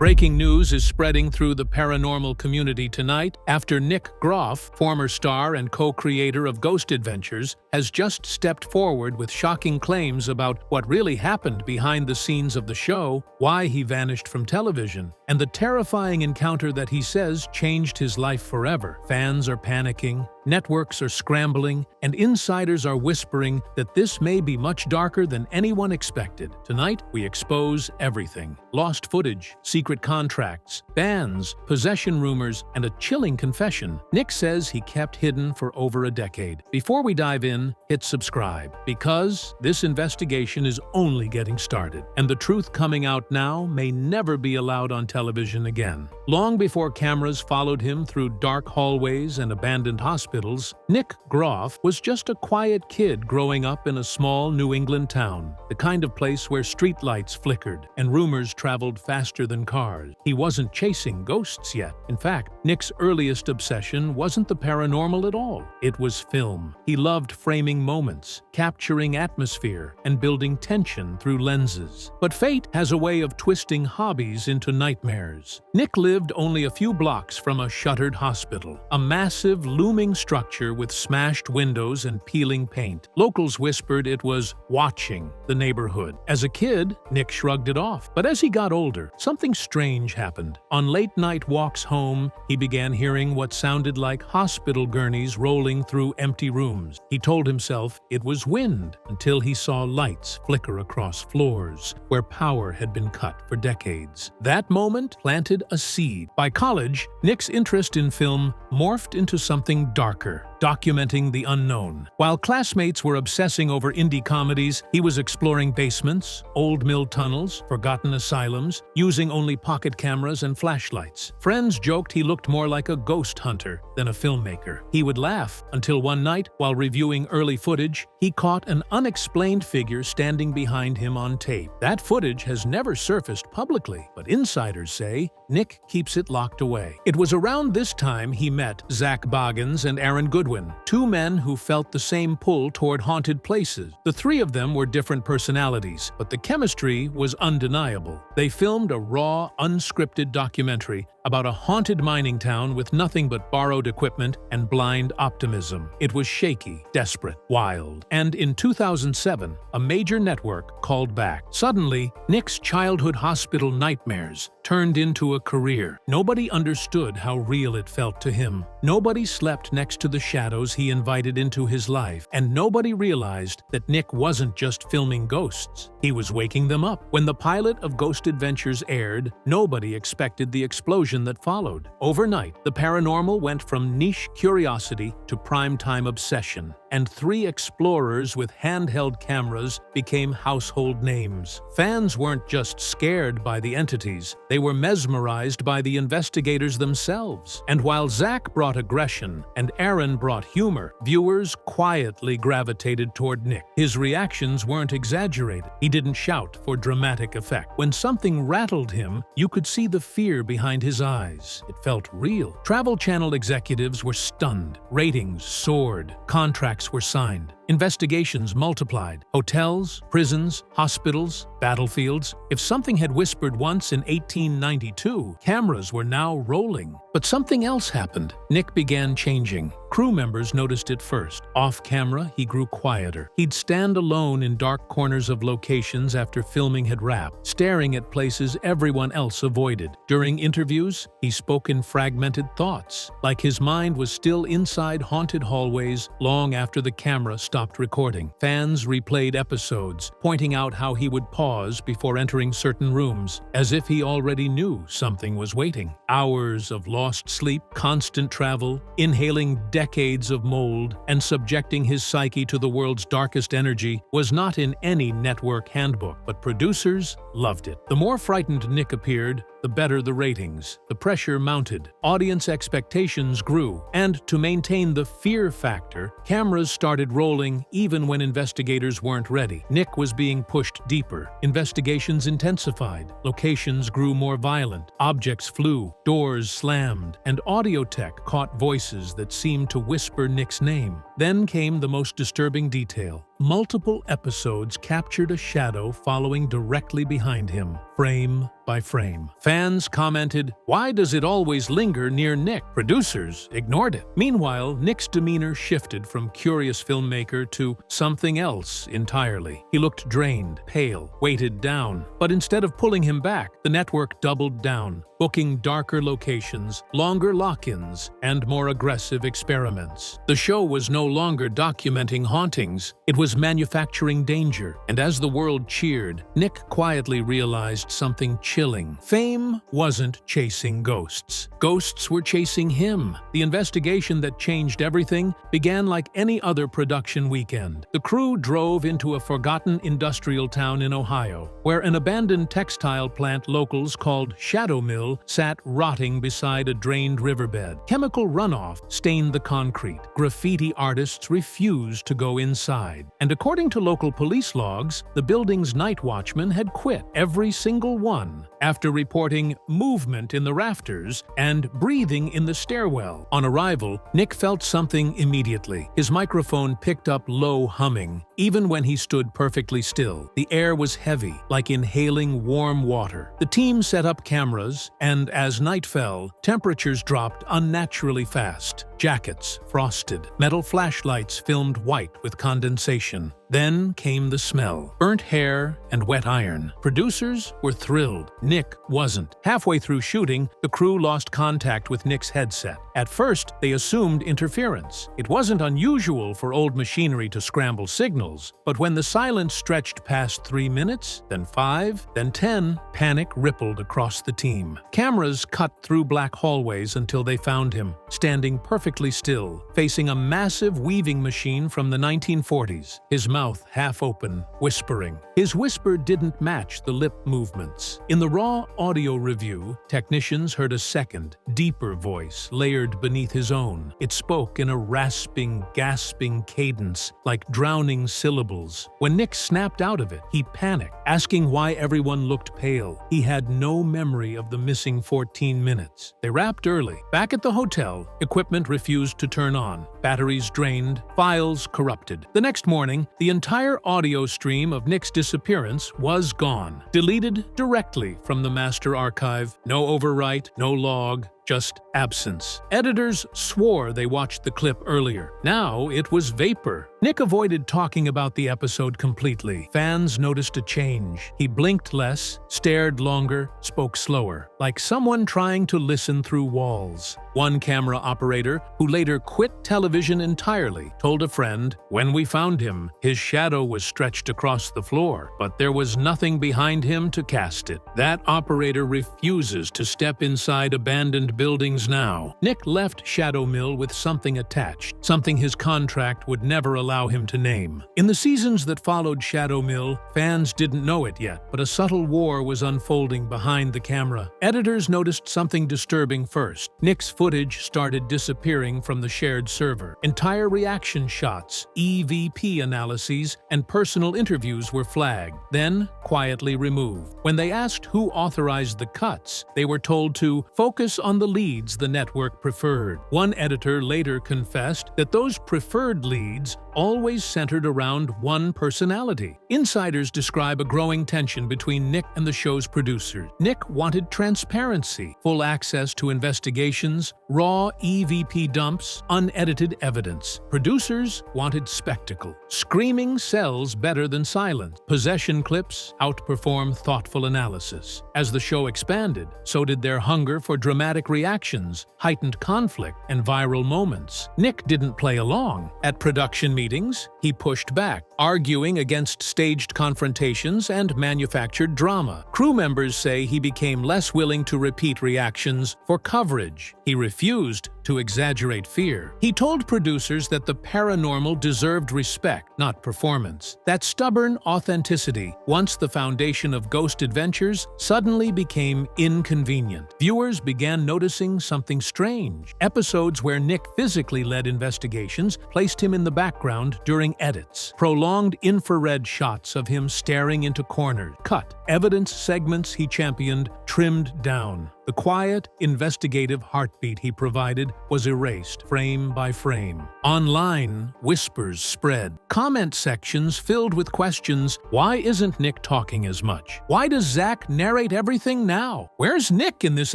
Breaking news is spreading through the paranormal community tonight after Nick Groff, former star and co-creator of Ghost Adventures, has just stepped forward with shocking claims about what really happened behind the scenes of the show, why he vanished from television, and the terrifying encounter that he says changed his life forever. Fans are panicking, networks are scrambling, and insiders are whispering that this may be much darker than anyone expected. Tonight, we expose everything. Lost footage, secret contracts, bans, possession rumors, and a chilling confession Nick says he kept hidden for over a decade. Before we dive in, hit subscribe, because this investigation is only getting started, and the truth coming out now may never be allowed on television again. Long before cameras followed him through dark hallways and abandoned hospitals, Nick Groff was just a quiet kid growing up in a small New England town, the kind of place where streetlights flickered and rumors traveled faster than cars. He wasn't chasing ghosts yet. In fact, Nick's earliest obsession wasn't the paranormal at all. It was film. He loved framing moments, capturing atmosphere, and building tension through lenses. But fate has a way of twisting hobbies into nightmares. Nick lived only a few blocks from a shuttered hospital, a massive, looming structure with smashed windows and peeling paint. Locals whispered it was watching the neighborhood. As a kid, Nick shrugged it off. But as he got older, something strange happened. On late-night walks home, he began hearing what sounded like hospital gurneys rolling through empty rooms. He told himself it was wind until he saw lights flicker across floors where power had been cut for decades. That moment planted a seed. By college, Nick's interest in film morphed into something darker, documenting the unknown. While classmates were obsessing over indie comedies, he was exploring basements, old mill tunnels, forgotten asylums, using only pocket cameras and flashlights. Friends joked he looked more like a ghost hunter than a filmmaker. He would laugh until one night, while reviewing early footage, he caught an unexplained figure standing behind him on tape. That footage has never surfaced publicly, but insiders say Nick keeps it locked away. It was around this time he met Zach Boggins and Aaron Goodwin, two men who felt the same pull toward haunted places. The three of them were different personalities, but the chemistry was undeniable. They filmed a raw, unscripted documentary about a haunted mining town with nothing but borrowed equipment and blind optimism. It was shaky, desperate, wild. And in 2007, a major network called back. Suddenly, Nick's childhood hospital nightmares turned into a career. Nobody understood how real it felt to him. Nobody slept next to the shadows he invited into his life. And nobody realized that Nick wasn't just filming ghosts. He was waking them up. When the pilot of Ghost Adventures aired, nobody expected the explosion that followed. Overnight, the paranormal went from niche curiosity to primetime obsession, and three explorers with handheld cameras became household names. Fans weren't just scared by the entities, they were mesmerized by the investigators themselves. And while Zach brought aggression and Aaron brought humor, viewers quietly gravitated toward Nick. His reactions weren't exaggerated. He didn't shout for dramatic effect. When something rattled him, you could see the fear behind his eyes. It felt real. Travel Channel executives were stunned. Ratings soared. Contracts were signed. Investigations multiplied. Hotels, prisons, hospitals, battlefields. If something had whispered once in 1892, cameras were now rolling. But something else happened. Nick began changing. Crew members noticed it first. Off camera, he grew quieter. He'd stand alone in dark corners of locations after filming had wrapped, staring at places everyone else avoided. During interviews, he spoke in fragmented thoughts, like his mind was still inside haunted hallways long after the camera stopped recording. Fans replayed episodes, pointing out how he would pause before entering certain rooms, as if he already knew something was waiting. Hours of lost sleep, constant travel, inhaling decades of mold, and subjecting his psyche to the world's darkest energy was not in any network handbook, but producers loved it. The more frightened Nick appeared, the better the ratings. The pressure mounted, audience expectations grew, and to maintain the fear factor, cameras started rolling even when investigators weren't ready. Nick was being pushed deeper. Investigations intensified, locations grew more violent, objects flew, doors slammed, and audio tech caught voices that seemed to whisper Nick's name. Then came the most disturbing detail. Multiple episodes captured a shadow following directly behind him, frame by frame. Fans commented, "Why does it always linger near Nick?" Producers ignored it. Meanwhile, Nick's demeanor shifted from curious filmmaker to something else entirely. He looked drained, pale, weighted down. But instead of pulling him back, the network doubled down, booking darker locations, longer lock-ins, and more aggressive experiments. The show was no longer documenting hauntings, it was manufacturing danger, and as the world cheered, Nick quietly realized something chilling. Fame wasn't chasing ghosts. Ghosts were chasing him. The investigation that changed everything began like any other production weekend. The crew drove into a forgotten industrial town in Ohio, where an abandoned textile plant locals called Shadow Mill sat rotting beside a drained riverbed. Chemical runoff stained the concrete. Graffiti artists refused to go inside. And according to local police logs, the building's night watchman had quit, every single one, after reporting movement in the rafters and breathing in the stairwell. On arrival, Nick felt something immediately. His microphone picked up low humming, even when he stood perfectly still. The air was heavy, like inhaling warm water. The team set up cameras, and as night fell, temperatures dropped unnaturally fast. Jackets frosted. Metal flashlights filmed white with condensation. Then came the smell. Burnt hair and wet iron. Producers were thrilled. Nick wasn't. Halfway through shooting, the crew lost contact with Nick's headset. At first, they assumed interference. It wasn't unusual for old machinery to scramble signals, but when the silence stretched past 3 minutes, then 5, then 10, panic rippled across the team. Cameras cut through black hallways until they found him, standing perfectly still, facing a massive weaving machine from the 1940s, his mouth half open, whispering. His whisper didn't match the lip movements. In the raw audio review, technicians heard a second, deeper voice layered beneath his own. It spoke in a rasping, gasping cadence, like drowning syllables. When Nick snapped out of it, he panicked, asking why everyone looked pale. He had no memory of the missing 14 minutes. They wrapped early. Back at the hotel, equipment refused to turn on, batteries drained, files corrupted. The next morning, the entire audio stream of Nick's disappearance was gone, deleted directly from the master archive. No overwrite, no log, just absence. Editors swore they watched the clip earlier. Now it was vapor. Nick avoided talking about the episode completely. Fans noticed a change. He blinked less, stared longer, spoke slower, like someone trying to listen through walls. One camera operator, who later quit television entirely, told a friend, "When we found him, his shadow was stretched across the floor, but there was nothing behind him to cast it." That operator refuses to step inside abandoned buildings now. Nick left Shadow Mill with something attached, something his contract would never allow him to name. In the seasons that followed Shadow Mill, fans didn't know it yet, but a subtle war was unfolding behind the camera. Editors noticed something disturbing first. Nick's footage started disappearing from the shared server. Entire reaction shots, EVP analyses, and personal interviews were flagged, then quietly removed. When they asked who authorized the cuts, they were told to focus on the leads the network preferred. One editor later confessed that those preferred leads always centered around one personality. Insiders describe a growing tension between Nick and the show's producers. Nick wanted transparency, full access to investigations, raw EVP dumps, unedited evidence. Producers wanted spectacle. Screaming sells better than silence. Possession clips outperform thoughtful analysis. As the show expanded, so did their hunger for dramatic reactions, heightened conflict, and viral moments. Nick didn't play along. At production meetings, he pushed back, arguing against staged confrontations and manufactured drama. Crew members say he became less willing to repeat reactions for coverage. He refused to exaggerate fear. He told producers that the paranormal deserved respect, not performance. That stubborn authenticity, once the foundation of ghost adventures, suddenly became inconvenient. Viewers began noticing something strange. Episodes where Nick physically led investigations placed him in the background during edits. Prolonged infrared shots of him staring into corners, cut. Evidence segments he championed trimmed down. The The quiet, investigative heartbeat he provided was erased frame by frame. Online, whispers spread. Comment sections filled with questions. Why isn't Nick talking as much? Why does Zach narrate everything now? Where's Nick in this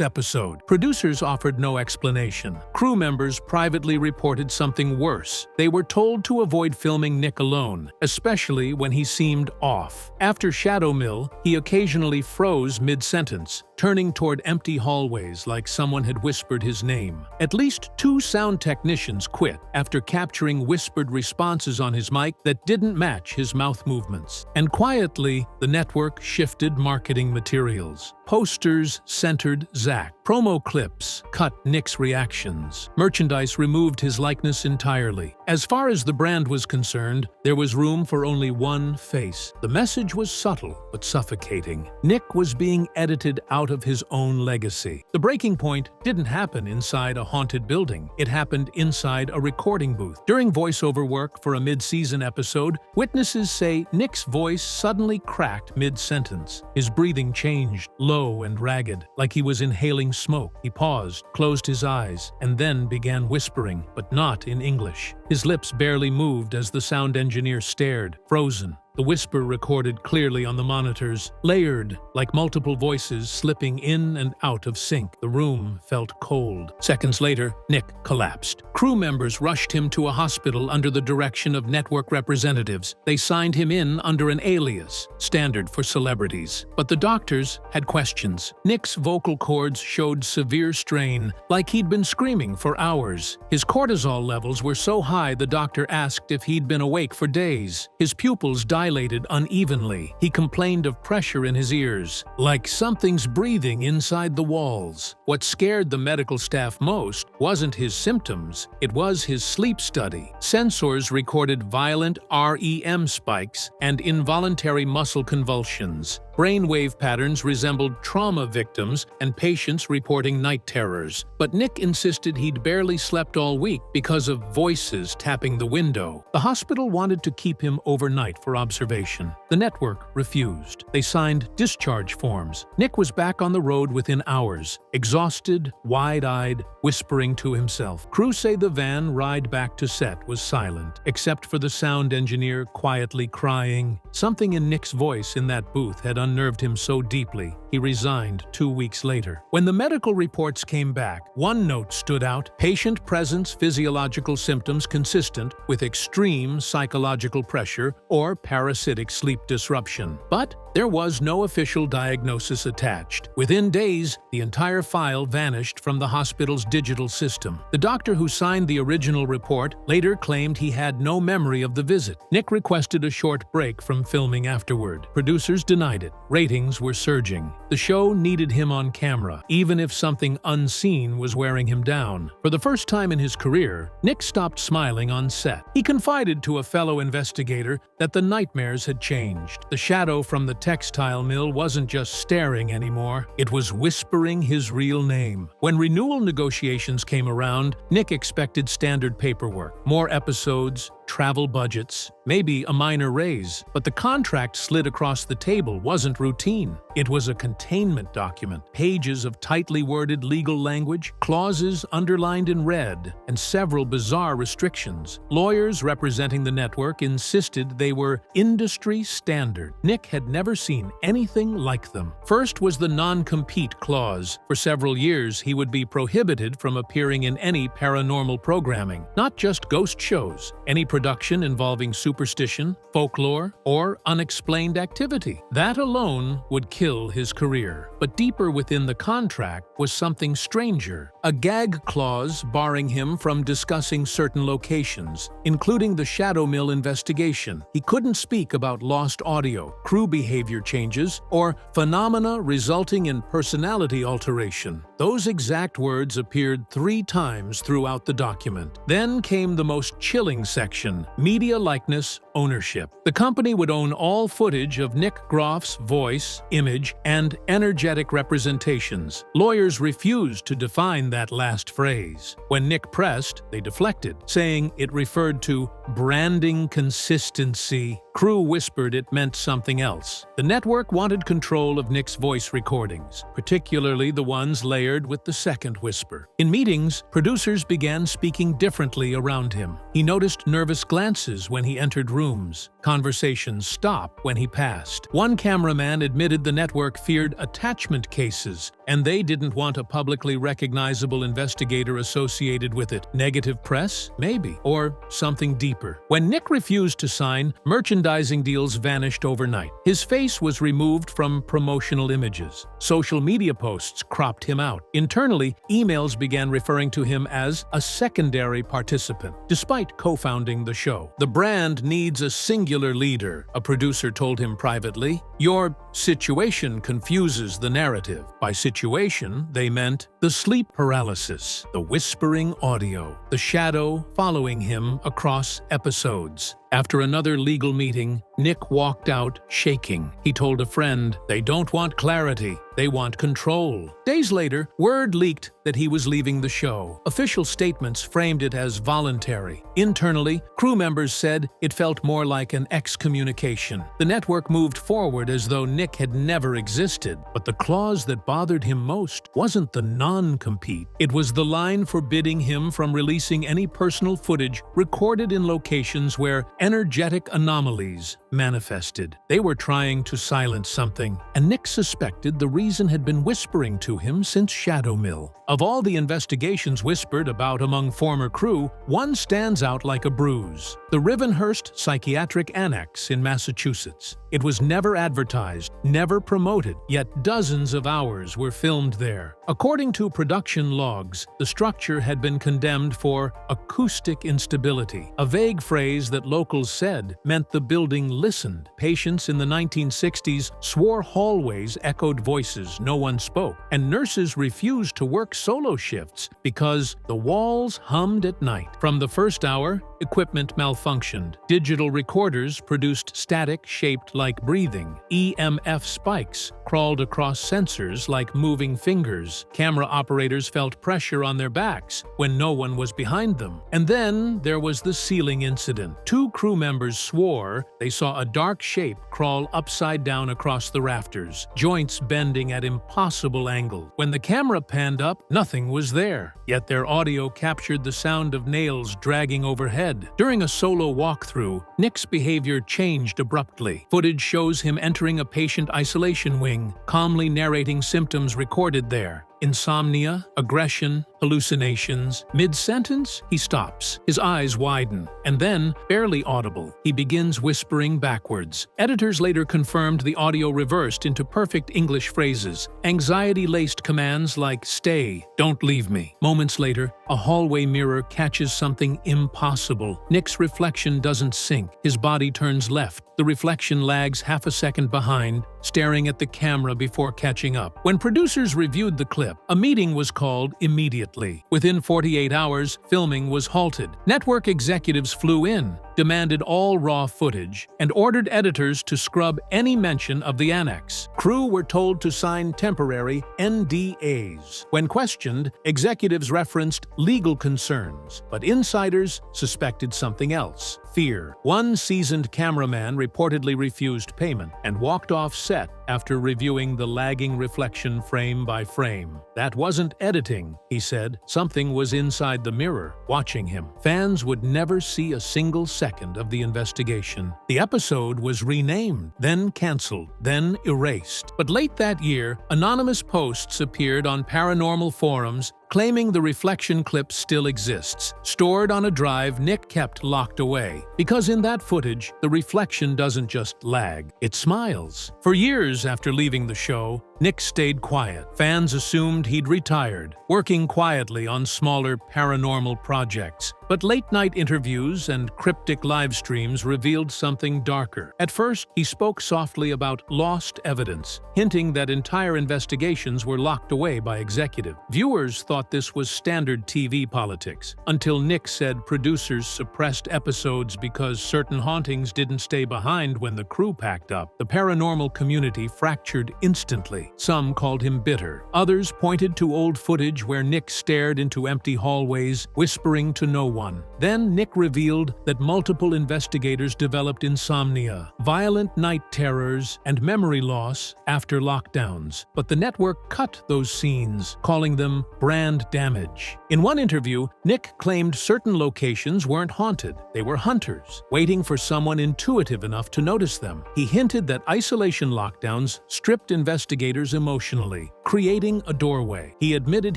episode? Producers offered no explanation. Crew members privately reported something worse. They were told to avoid filming Nick alone, especially when he seemed off. After Shadow Mill, he occasionally froze mid-sentence, turning toward empty hallways like someone had whispered his name. At least 2 sound technicians quit after capturing whispered responses on his mic that didn't match his mouth movements. And quietly, the network shifted marketing materials. Posters centered Zach. Promo clips cut Nick's reactions. Merchandise removed his likeness entirely. As far as the brand was concerned, there was room for only one face. The message was subtle but suffocating. Nick was being edited out of his own legacy. The breaking point didn't happen inside a haunted building. It happened inside a recording booth. During voiceover work for a mid-season episode, witnesses say Nick's voice suddenly cracked mid-sentence. His breathing changed, low and ragged, like he was inhaling smoke. He paused, closed his eyes, and then began whispering, but not in English. His lips barely moved as the sound engineer stared, frozen. The whisper recorded clearly on the monitors, layered, like multiple voices slipping in and out of sync. The room felt cold. Seconds later, Nick collapsed. Crew members rushed him to a hospital under the direction of network representatives. They signed him in under an alias, standard for celebrities. But the doctors had questions. Nick's vocal cords showed severe strain, like he'd been screaming for hours. His cortisol levels were so high the doctor asked if he'd been awake for days. His pupils dilated unevenly. He complained of pressure in his ears, like something's breathing inside the walls. What scared the medical staff most wasn't his symptoms, it was his sleep study. Sensors recorded violent REM spikes and involuntary muscle convulsions. Brainwave patterns resembled trauma victims and patients reporting night terrors. But Nick insisted he'd barely slept all week because of voices tapping the window. The hospital wanted to keep him overnight for observation. The network refused. They signed discharge forms. Nick was back on the road within hours, exhausted, wide-eyed, whispering to himself. Crew say the van ride back to set was silent, except for the sound engineer quietly crying. Something in Nick's voice in that booth had unnerved him so deeply, he resigned 2 weeks later. When the medical reports came back, one note stood out: patient presents physiological symptoms consistent with extreme psychological pressure or parasitic sleep disruption. But there was no official diagnosis attached. Within days, the entire file vanished from the hospital's digital system. The doctor who signed the original report later claimed he had no memory of the visit. Nick requested a short break from filming afterward. Producers denied it. Ratings were surging. The show needed him on camera, even if something unseen was wearing him down. For the first time in his career, Nick stopped smiling on set. He confided to a fellow investigator that the nightmares had changed. The shadow from the textile mill wasn't just staring anymore, it was whispering his real name. When renewal negotiations came around, Nick expected standard paperwork, more episodes, travel budgets, maybe a minor raise. But the contract slid across the table wasn't routine. It was a containment document, pages of tightly worded legal language, clauses underlined in red, and several bizarre restrictions. Lawyers representing the network insisted they were industry standard. Nick had never seen anything like them. First was the non-compete clause. For several years, he would be prohibited from appearing in any paranormal programming, not just ghost shows, any production involving superstition, folklore, or unexplained activity. That alone would kill his career. But deeper within the contract was something stranger, a gag clause barring him from discussing certain locations, including the Shadow Mill investigation. He couldn't speak about lost audio, crew behavior changes, or phenomena resulting in personality alteration. Those exact words appeared 3 times throughout the document. Then came the most chilling section: media likeness ownership. The company would own all footage of Nick Groff's voice, image, and energetic representations. Lawyers refused to define that last phrase. When Nick pressed, they deflected, saying it referred to branding consistency. Crew whispered it meant something else. The network wanted control of Nick's voice recordings, particularly the ones layered with the second whisper. In meetings, producers began speaking differently around him. He noticed nervous glances when he entered rooms. Conversations stopped when he passed. One cameraman admitted the network feared attachment cases, and they didn't want a publicly recognizable investigator associated with it. Negative press? Maybe. Or something deeper. When Nick refused to sign, merchandising deals vanished overnight. His face was removed from promotional images. Social media posts cropped him out. Internally, emails began referring to him as a secondary participant, despite co-founding the show. The brand needs a singular leader, a producer told him privately. Your situation confuses the narrative. By situation, they meant the sleep paralysis, the whispering audio, the shadow following him across episodes. After another legal meeting, Nick walked out shaking. He told a friend, "They don't want clarity, they want control." Days later, word leaked that he was leaving the show. Official statements framed it as voluntary. Internally, crew members said it felt more like an excommunication. The network moved forward as though Nick had never existed. But the clause that bothered him most wasn't the non-compete. It was the line forbidding him from releasing any personal footage recorded in locations where energetic anomalies manifested. They were trying to silence something, and Nick suspected the reason had been whispering to him since Shadow Mill. Of all the investigations whispered about among former crew, one stands out like a bruise. The Rivenhurst Psychiatric Annex in Massachusetts. It was never advertised, never promoted, yet dozens of hours were filmed there. According to production logs, the structure had been condemned for acoustic instability, a vague phrase that locals said meant the building listened. Patients in the 1960s swore hallways echoed voices no one spoke, and nurses refused to work solo shifts because the walls hummed at night. From the first hour, equipment malfunctioned. Digital recorders produced static shaped like breathing. EMF spikes crawled across sensors like moving fingers. Camera operators felt pressure on their backs when no one was behind them. And then there was the ceiling incident. Two crew members swore they saw a dark shape crawl upside down across the rafters, joints bending at impossible angles. When the camera panned up, nothing was there. Yet their audio captured the sound of nails dragging overhead. During a solo walkthrough, Nick's behavior changed abruptly. Footage shows him entering a patient isolation wing, calmly narrating symptoms recorded there. Insomnia, aggression, hallucinations. Mid-sentence, he stops. His eyes widen, and then, barely audible, he begins whispering backwards. Editors later confirmed the audio reversed into perfect English phrases, anxiety-laced commands like "stay, don't leave me." Moments later, a hallway mirror catches something impossible. Nick's reflection doesn't sync. His body turns left. The reflection lags half a second behind, staring at the camera before catching up. When producers reviewed the clip, a meeting was called immediately. Within 48 hours, filming was halted. Network executives flew in, demanded all raw footage, and ordered editors to scrub any mention of the annex. Crew were told to sign temporary NDAs. When questioned, executives referenced legal concerns, but insiders suspected something else: fear. One seasoned cameraman reportedly refused payment and walked off set after reviewing the lagging reflection frame by frame. "That wasn't editing," he said. "Something was inside the mirror, watching him." Fans would never see a single second of the investigation. The episode was renamed, then canceled, then erased. But late that year, anonymous posts appeared on paranormal forums claiming the reflection clip still exists, stored on a drive Nick kept locked away. Because in that footage, the reflection doesn't just lag, it smiles. For years after leaving the show, Nick stayed quiet. Fans assumed he'd retired, working quietly on smaller paranormal projects. But late-night interviews and cryptic live streams revealed something darker. At first, he spoke softly about lost evidence, hinting that entire investigations were locked away by executives. Viewers thought thought this was standard TV politics, until Nick said producers suppressed episodes because certain hauntings didn't stay behind when the crew packed up. The paranormal community fractured instantly. Some called him bitter. Others pointed to old footage where Nick stared into empty hallways, whispering to no one. Then Nick revealed that multiple investigators developed insomnia, violent night terrors, and memory loss after lockdowns. But the network cut those scenes, calling them brand damage. In one interview, Nick claimed certain locations weren't haunted. They were hunters, waiting for someone intuitive enough to notice them. He hinted that isolation lockdowns stripped investigators emotionally, creating a doorway. He admitted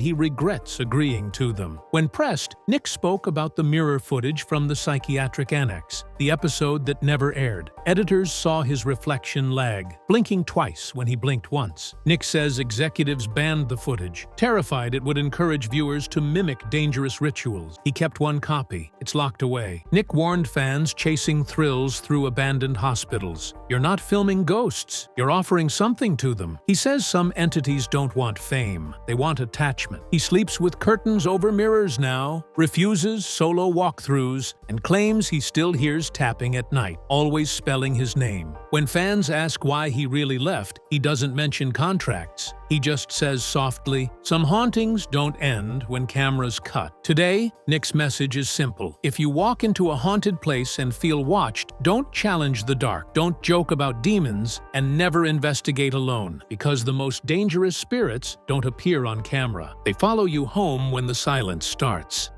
he regrets agreeing to them. When pressed, Nick spoke about the mirror footage from the psychiatric annex, the episode that never aired. Editors saw his reflection lag, blinking twice when he blinked once. Nick says executives banned the footage, terrified it would encourage viewers to mimic dangerous rituals. He kept one copy. It's locked away. Nick warned fans chasing thrills through abandoned hospitals. You're not filming ghosts. You're offering something to them. He says some entities don't want fame. They want attachment. He sleeps with curtains over mirrors now, refuses solo walkthroughs, and claims he still hears tapping at night, always spelling his name. When fans ask why he really left, he doesn't mention contracts. He just says softly, "Some hauntings don't end when cameras cut." Today, Nick's message is simple. If you walk into a haunted place and feel watched, don't challenge the dark, don't joke about demons, and never investigate alone, because the most dangerous spirits don't appear on camera. They follow you home when the silence starts.